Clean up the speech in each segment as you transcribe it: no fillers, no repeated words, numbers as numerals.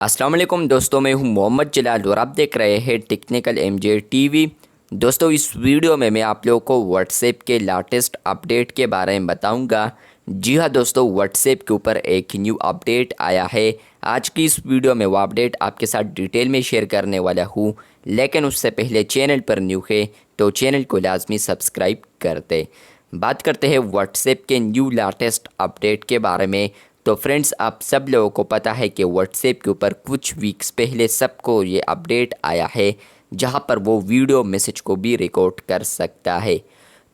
अस्सलाम वालेकुम दोस्तों, मैं हूं मोहम्मद जलाल और आप देख रहे हैं टेक्निकल एमजे टीवी। दोस्तों, इस वीडियो में मैं आप लोगों को व्हाट्सएप के लेटेस्ट अपडेट के बारे में बताऊंगा। जी हां दोस्तों, व्हाट्सएप के ऊपर एक न्यू अपडेट आया है। आज की इस वीडियो में वो अपडेट आपके साथ डिटेल में शेयर करने वाला हूं, लेकिन उससे पहले चैनल पर न्यू है तो चैनल को लाजमी सब्सक्राइब कर दे। बात करते हैं व्हाट्सएप के न्यू लेटेस्ट अपडेट के बारे में। तो फ्रेंड्स, आप सब लोगों को पता है कि व्हाट्सएप के ऊपर कुछ वीक्स पहले सबको ये अपडेट आया है, जहां पर वो वीडियो मैसेज को भी रिकॉर्ड कर सकता है।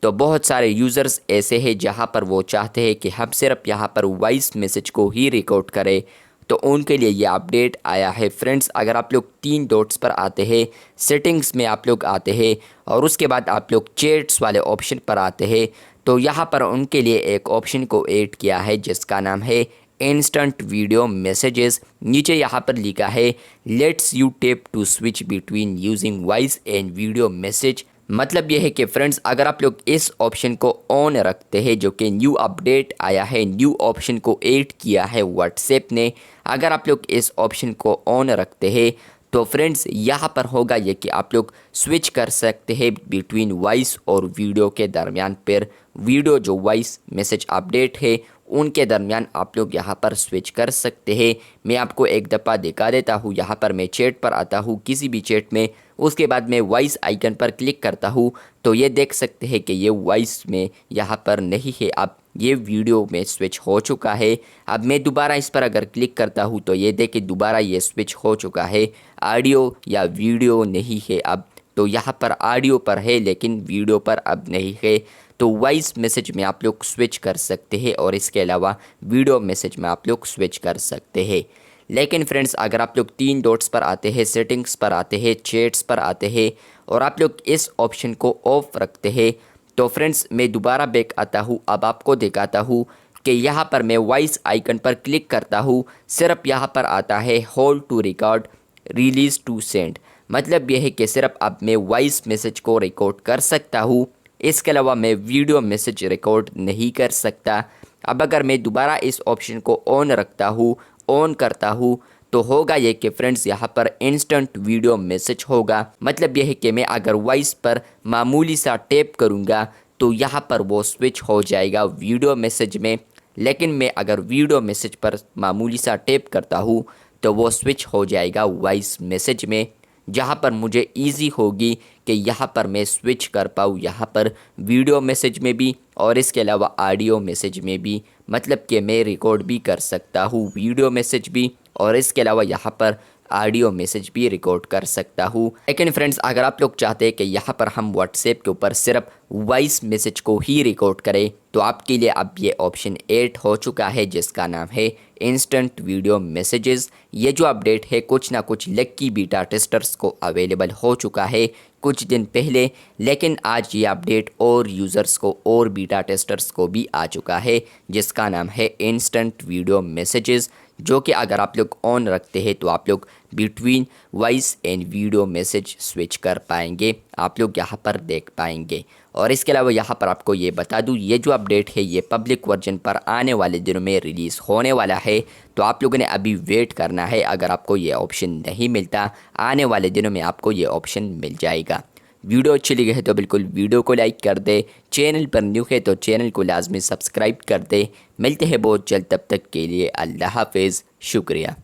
तो बहुत सारे यूज़र्स ऐसे हैं जहां पर वो चाहते हैं कि हम सिर्फ यहां पर वॉइस मैसेज को ही रिकॉर्ड करें, तो उनके लिए ये अपडेट आया है। फ्रेंड्स, अगर आप लोग 3 डॉट्स पर आते हैं, सेटिंग्स में आप लोग आते हैं और उसके बाद आप लोग चैट्स वाले ऑप्शन पर आते हैं, तो यहाँ पर उनके लिए एक ऑप्शन को ऐड किया है जिसका नाम है इंस्टेंट वीडियो मैसेजेस। नीचे यहाँ पर लिखा है lets you tap to switch between using voice and video message. मतलब यह है कि फ्रेंड्स, अगर आप लोग इस ऑप्शन को ऑन रखते हैं, जो कि न्यू अपडेट आया है, न्यू ऑप्शन को ऐड किया है व्हाट्सएप ने, अगर आप लोग इस ऑप्शन को ऑन रखते हैं तो फ्रेंड्स यहाँ पर होगा ये कि आप लोग स्विच कर सकते हैं बिटवीन वॉइस और वीडियो के दरमियान। पर वीडियो जो वॉइस मैसेज अपडेट है उनके दरमियान आप लोग यहाँ पर स्विच कर सकते हैं। मैं आपको एक दफ़ा दिखा देता हूँ। यहाँ पर मैं चैट पर आता हूँ, किसी भी चैट में, उसके बाद मैं वॉइस आइकन पर क्लिक करता हूँ तो ये देख सकते हैं कि ये वॉइस में यहाँ पर नहीं है, अब ये वीडियो में स्विच हो चुका है। अब मैं दोबारा इस पर अगर क्लिक करता हूँ तो ये देखिए दोबारा ये स्विच हो चुका है। ऑडियो या वीडियो नहीं है अब, तो यहाँ पर ऑडियो पर है लेकिन वीडियो पर अब नहीं है। तो वॉइस मैसेज में आप लोग स्विच कर सकते हैं और इसके अलावा वीडियो मैसेज में आप लोग स्विच कर सकते हैं। लेकिन फ्रेंड्स, अगर आप लोग 3 डॉट्स पर आते हैं, सेटिंग्स पर आते हैं, चैट्स पर आते हैं और आप लोग इस ऑप्शन को ऑफ रखते हैं, तो फ्रेंड्स मैं दोबारा बैक आता हूँ। अब आपको दिखाता हूँ कि यहाँ पर मैं वॉइस आइकन पर क्लिक करता हूँ, सिर्फ यहाँ पर आता है hold to record release to send. मतलब यह है कि सिर्फ अब मैं वॉइस मैसेज को रिकॉर्ड कर सकता हूँ, इसके अलावा मैं वीडियो मैसेज रिकॉर्ड नहीं कर सकता। अब अगर मैं दोबारा इस ऑप्शन को ऑन रखता हूँ, ऑन करता हूँ, तो होगा ये कि फ्रेंड्स यहाँ पर इंस्टेंट वीडियो मैसेज होगा। मतलब यह है कि मैं अगर वॉइस पर मामूली सा टैप करूँगा तो यहाँ पर वो स्विच हो जाएगा वीडियो मैसेज में, लेकिन मैं अगर वीडियो मैसेज पर मामूली सा टैप करता हूँ तो वो स्विच हो जाएगा वॉइस मैसेज में, जहाँ पर मुझे इजी होगी कि यहाँ पर मैं स्विच कर पाऊँ यहाँ पर वीडियो मैसेज में भी और इसके अलावा ऑडियो मैसेज में भी। मतलब कि मैं रिकॉर्ड भी कर सकता हूँ वीडियो मैसेज भी और इसके अलावा यहाँ पर ऑडियो मैसेज भी रिकॉर्ड कर सकता हूँ। लेकिन फ्रेंड्स, अगर आप लोग चाहते हैं कि यहाँ पर हम व्हाट्सएप के ऊपर सिर्फ वॉइस मैसेज को ही रिकॉर्ड करें, तो आपके लिए अब ये ऑप्शन ऐड हो चुका है जिसका नाम है इंस्टेंट वीडियो मैसेजेस। ये जो अपडेट है कुछ ना कुछ लक्की बीटा टेस्टर्स को अवेलेबल हो चुका है कुछ दिन पहले, लेकिन आज ये अपडेट और यूज़र्स को और बीटा टेस्टर्स को भी आ चुका है जिसका नाम है इंस्टेंट वीडियो मैसेजेस, जो कि अगर आप लोग ऑन रखते हैं तो आप लोग between voice and video message switch कर पाएंगे, आप लोग यहाँ पर देख पाएंगे। और इसके अलावा यहाँ पर आपको ये बता दूँ, ये जो अपडेट है ये पब्लिक वर्जन पर आने वाले दिनों में रिलीज़ होने वाला है, तो आप लोगों ने अभी वेट करना है। अगर आपको ये ऑप्शन नहीं मिलता, आने वाले दिनों में आपको ये ऑप्शन मिल जाएगा। वीडियो अच्छी लगी है तो बिल्कुल वीडियो को लाइक कर दे, चैनल पर न्यू है तो चैनल को लाजमी सब्सक्राइब कर दे। मिलते हैं बहुत जल्द, तब तक के लिए अल्लाह हाफिज़, शुक्रिया।